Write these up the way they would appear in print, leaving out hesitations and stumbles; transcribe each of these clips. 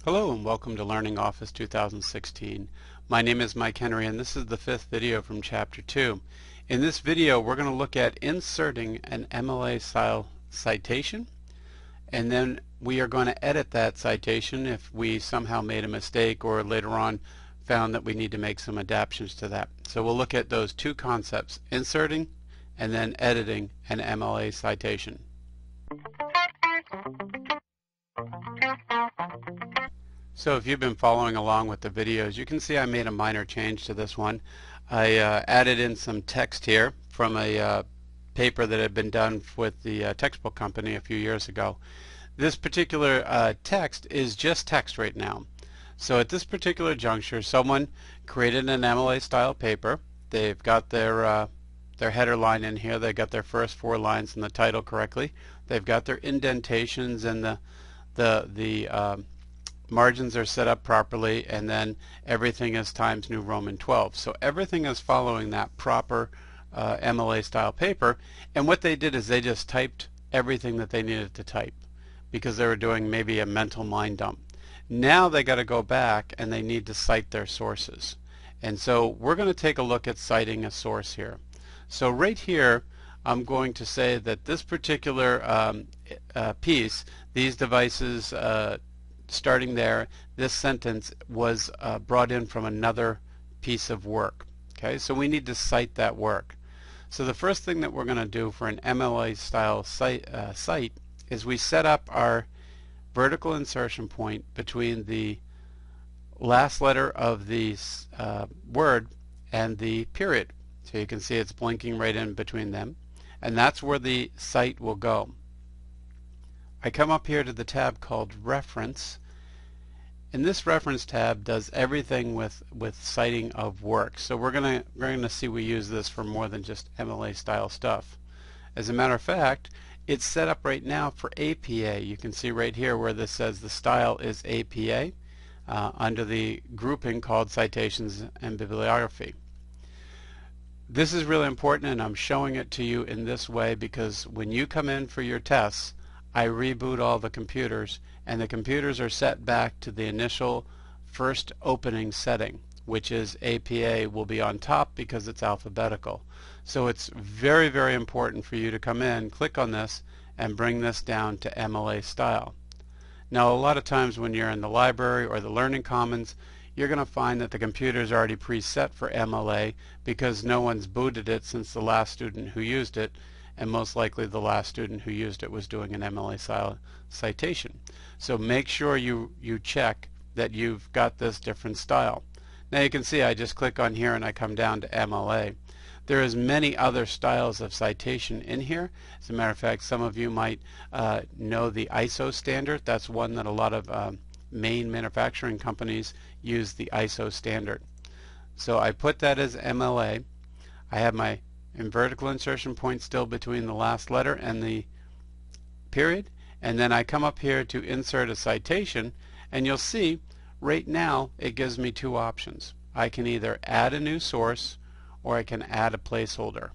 Hello and welcome to Learning Office 2016. My name is Mike Henry and this is the fifth video from Chapter 2. In this video we're going to look at inserting an MLA style citation, and then we are going to edit that citation if we somehow made a mistake or later on found that we need to make some adaptations to that. So we'll look at those two concepts, inserting and then editing an MLA citation. So if you've been following along with the videos, you can see I made a minor change to this one. I added in some text here from a paper that had been done with the textbook company a few years ago. This particular text is just text right now. So at this particular juncture, someone created an MLA style paper. They've got their header line in here. They got their first 4 lines in the title correctly. They've got their indentations and the margins are set up properly, and then everything is Times New Roman 12. So everything is following that proper MLA style paper, and what they did is they just typed everything that they needed to type because they were doing maybe a mental mind dump. Now they got to go back and they need to cite their sources, and so we're going to take a look at citing a source here. So right here I'm going to say that this particular piece, these devices, starting there, this sentence was brought in from another piece of work. Okay, so we need to cite that work. So the first thing that we're going to do for an MLA style cite is we set up our vertical insertion point between the last letter of the word and the period. So you can see it's blinking right in between them, and that's where the cite will go. I come up here to the tab called Reference, and this Reference tab does everything with citing of work. So we're gonna see we use this for more than just MLA style stuff. As a matter of fact, it's set up right now for APA. You can see right here where this says the style is APA under the grouping called Citations and Bibliography. This is really important, and I'm showing it to you in this way because when you come in for your tests, I reboot all the computers, and the computers are set back to the initial first opening setting, which is APA will be on top because it's alphabetical. So it's very, very important for you to come in, click on this, and bring this down to MLA style. Now a lot of times when you're in the library or the Learning Commons, you're going to find that the computer is already preset for MLA because no one's booted it since the last student who used it, and most likely the last student who used it was doing an MLA style citation. So make sure you check that you've got this different style. Now you can see I just click on here and I come down to MLA. There is many other styles of citation in here. As a matter of fact, some of you might know the ISO standard. That's one that a lot of main manufacturing companies use, the ISO standard. So I put that as MLA. I have my vertical insertion point still between the last letter and the period, and then I come up here to insert a citation, and you'll see right now it gives me two options. I can either add a new source or I can add a placeholder.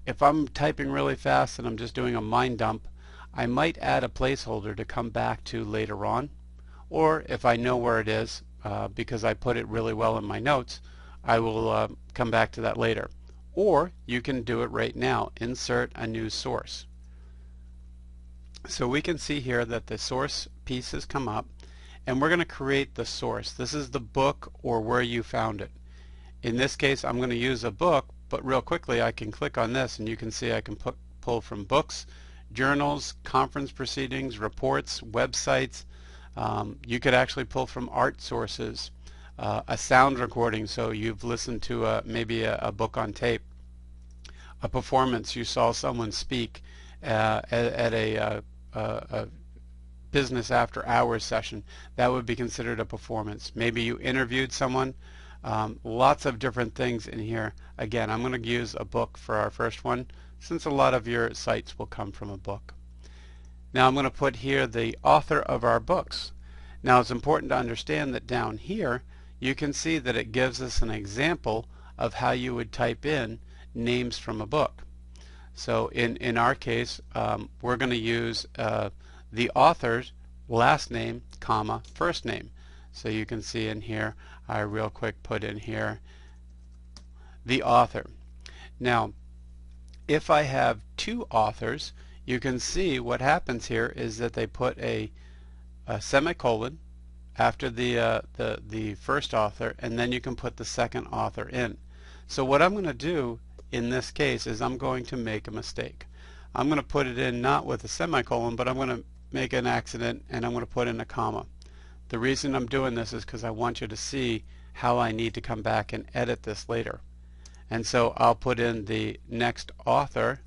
If I'm typing really fast and I'm just doing a mind dump, I might add a placeholder to come back to later on, or if I know where it is because I put it really well in my notes, I will come back to that later. Or you can do it right now, insert a new source. So we can see here that the source piece has come up, and we're going to create the source. This is the book or where you found it. In this case I'm going to use a book, but real quickly I can click on this and you can see I can pull from books, journals, conference proceedings, reports, websites. You could actually pull from art sources, a sound recording, so you've listened to maybe a book on tape, a performance, you saw someone speak at a business after hours session. That would be considered a performance. Maybe you interviewed someone. Lots of different things in here. Again, I'm going to use a book for our first one since a lot of your sites will come from a book. Now I'm going to put here the author of our books. Now it's important to understand that down here you can see that it gives us an example of how you would type in names from a book. So in our case, we're going to use the authors last name, comma, first name. So you can see in here, I real quick put in here the author. Now, if I have two authors, you can see what happens here is that they put a semicolon after the first author, and then you can put the second author in. So what I'm going to do in this case is I'm going to make a mistake. I'm going to put it in not with a semicolon, but I'm going to make an accident and I'm going to put in a comma. The reason I'm doing this is because I want you to see how I need to come back and edit this later. And so I'll put in the next author,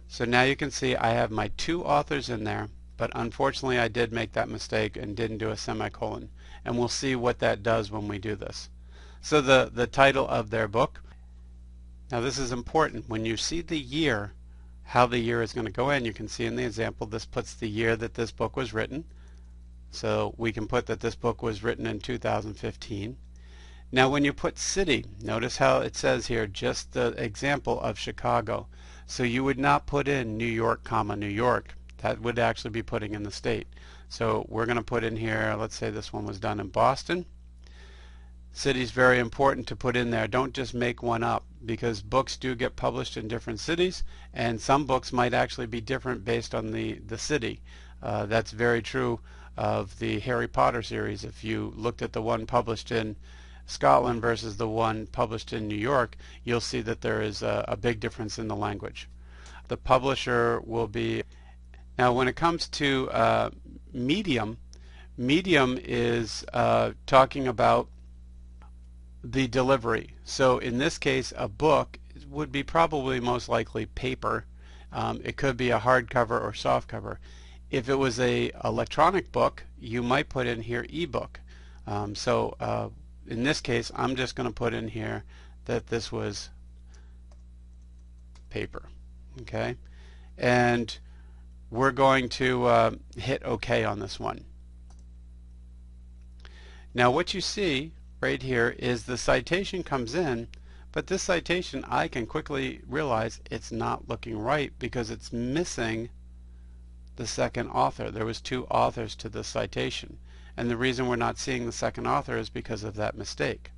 so now you can see I have my two authors in there, but unfortunately I did make that mistake and didn't do a semicolon, and we'll see what that does when we do this. So the title of their book, now this is important. When you see the year, how the year is going to go in, you can see in the example this puts the year that this book was written. So we can put that this book was written in 2015. Now when you put city, notice how it says here just the example of Chicago. So you would not put in New York, comma, New York. That would actually be putting in the state. So we're going to put in here, let's say this one was done in Boston. City is very important to put in there. Don't just make one up, because books do get published in different cities, and some books might actually be different based on the city. That's very true of the Harry Potter series. If you looked at the one published in Scotland versus the one published in New York, you'll see that there is a big difference in the language. The publisher will be, now when it comes to medium, medium is talking about the delivery. So in this case, a book would be probably most likely paper. It could be a hardcover or softcover. If it was a electronic book, you might put in here ebook. In this case, I'm just going to put in here that this was paper. Okay, and we're going to hit OK on this one. Now what you see right here is the citation comes in, but this citation I can quickly realize it's not looking right because it's missing the second author. There was two authors to the citation, and the reason we're not seeing the second author is because of that mistake.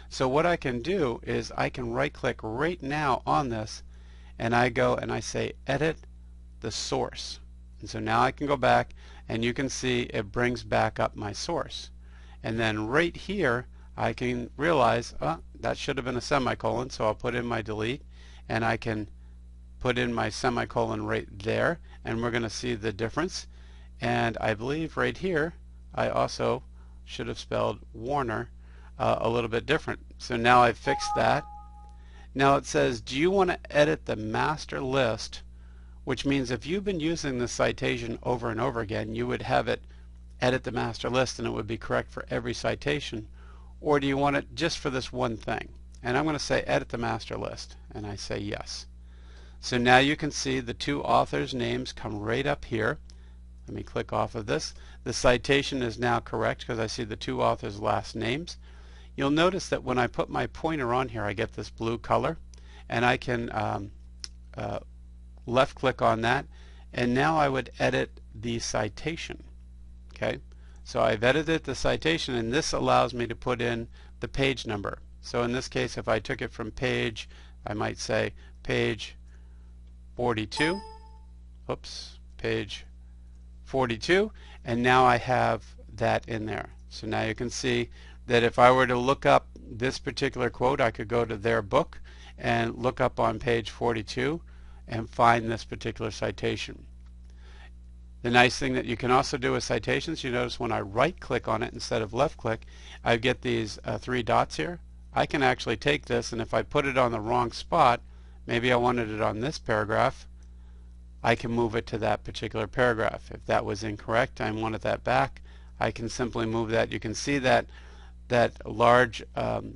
So what I can do is I can right click right now on this, and I go and I say edit the source. And so now I can go back and you can see it brings back up my source. And then right here I can realize that should have been a semicolon, so I'll put in my delete, and I can put in my semicolon right there, and we're going to see the difference. And I believe right here I also should have spelled Warner a little bit different. So now I've fixed that. Now it says, do you want to edit the master list, which means if you've been using this citation over and over again, you would have it edit the master list and it would be correct for every citation, or do you want it just for this one thing? And I'm going to say edit the master list, and I say yes. So now you can see the two authors' names come right up here. Let me click off of this. The citation is now correct because I see the two authors' last names. You'll notice that when I put my pointer on here, I get this blue color, and I can left click on that, and now I would edit the citation. Okay, so I've edited the citation, and this allows me to put in the page number. So in this case, if I took it from page, I might say page 42, oops, page 42, and now I have that in there. So now you can see that if I were to look up this particular quote, I could go to their book and look up on page 42 and find this particular citation. The nice thing that you can also do with citations, you notice when I right click on it instead of left click, I get these three dots here. I can actually take this, and if I put it on the wrong spot, maybe I wanted it on this paragraph, I can move it to that particular paragraph. If that was incorrect, I wanted that back, I can simply move that. You can see that that large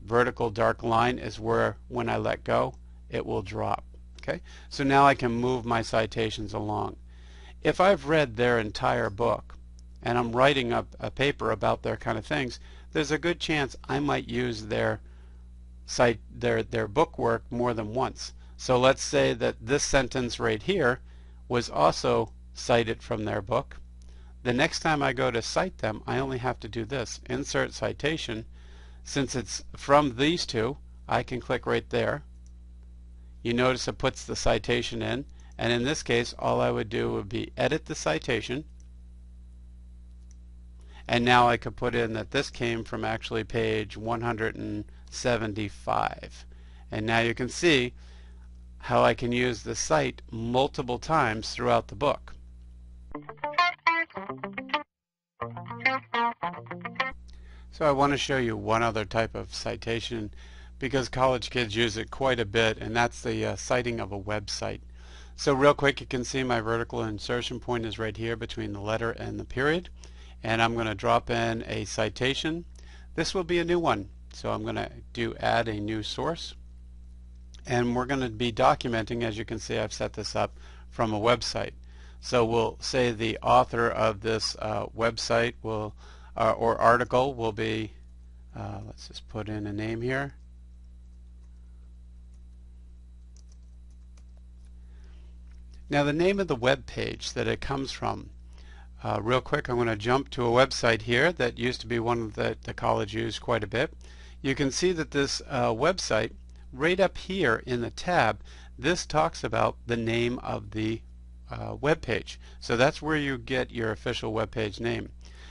vertical dark line is where when I let go it will drop. Okay, so now I can move my citations along. If I've read their entire book and I'm writing up a paper about their kind of things, there's a good chance I might use their book work more than once. So let's say that this sentence right here was also cited from their book. The next time I go to cite them, I only have to do this, insert citation. Since it's from these two, I can click right there. You notice it puts the citation in, and in this case all I would do would be edit the citation, and now I could put in that this came from actually page 175. And now you can see how I can use the cite multiple times throughout the book. So I want to show you one other type of citation because college kids use it quite a bit, and that's the citing of a website. So real quick, you can see my vertical insertion point is right here between the letter and the period, and I'm going to drop in a citation. This will be a new one, so I'm going to add a new source, and we're going to be documenting, as you can see I've set this up, from a website. So we'll say the author of this website will or article will be, let's just put in a name here. Now the name of the web page that it comes from. Real quick, I'm going to jump to a website here that used to be one that the college used quite a bit. You can see that this website, right up here in the tab, this talks about the name of the web page. So that's where you get your official web page name.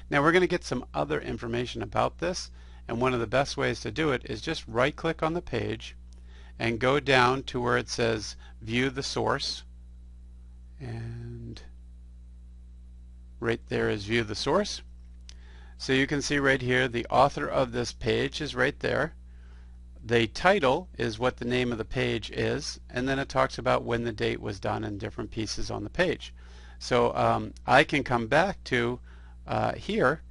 Now we're going to get some other information about this, and one of the best ways to do it is just right click on the page and go down to where it says view the source, and right there is view the source. So you can see right here the author of this page is right there. The title is what the name of the page is, and then it talks about when the date was done in different pieces on the page. So I can come back to here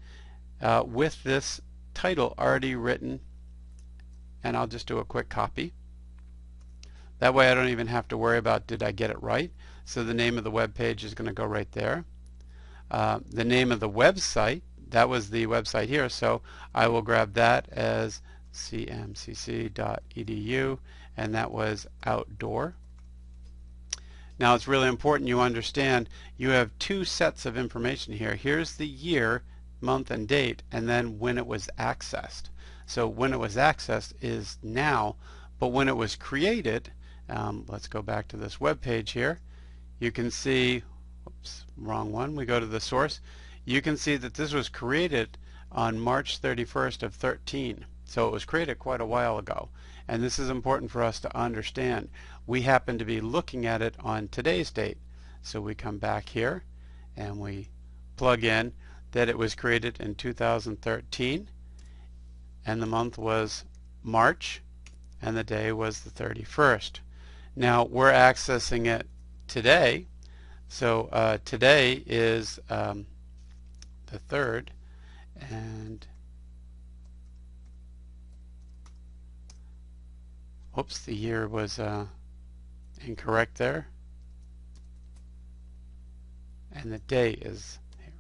with this title already written, and I'll just do a quick copy. That way I don't even have to worry about did I get it right. So the name of the web page is going to go right there. The name of the website, that was the website here, so I will grab that as cmcc.edu, and that was outdoor. Now it's really important you understand you have two sets of information here. Here's the year, month, and date, and then when it was accessed. So when it was accessed is now, but when it was created, let's go back to this web page here. You can see, oops, wrong one, we go to the source. You can see that this was created on March 31st of 13. So it was created quite a while ago, and this is important for us to understand. We happen to be looking at it on today's date, so we come back here and we plug in that it was created in 2013, and the month was March, and the day was the 31st. Now we're accessing it today, so today is the 3rd, and oops, the year was incorrect there, and the day is here.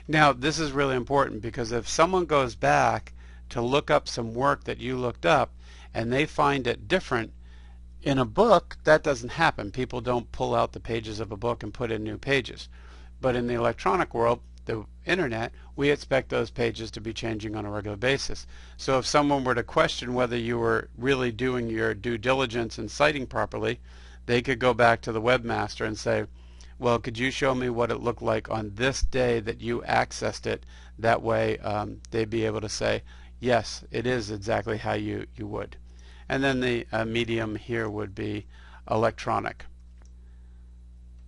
Now this is really important because if someone goes back to look up some work that you looked up and they find it different, in a book that doesn't happen. People don't pull out the pages of a book and put in new pages. But in the electronic world, the internet, we expect those pages to be changing on a regular basis. So if someone were to question whether you were really doing your due diligence and citing properly, they could go back to the webmaster and say, well, could you show me what it looked like on this day that you accessed it? That way they'd be able to say, yes, it is exactly how you would. And then the medium here would be electronic.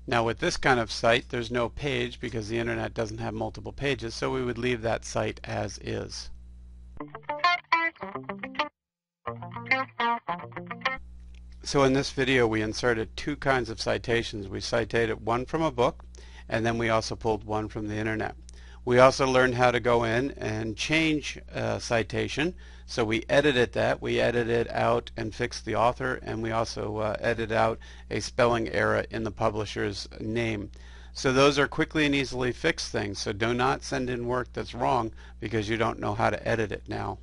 Now with this kind of site, there's no page because the internet doesn't have multiple pages, so we would leave that site as is. So in this video we inserted two kinds of citations. We cited one from a book, and then we also pulled one from the internet. We also learned how to go in and change a citation. So we edited that. We edited out and fixed the author, and we also edited out a spelling error in the publisher's name. So those are quickly and easily fixed things. So do not send in work that's wrong because you don't know how to edit it now.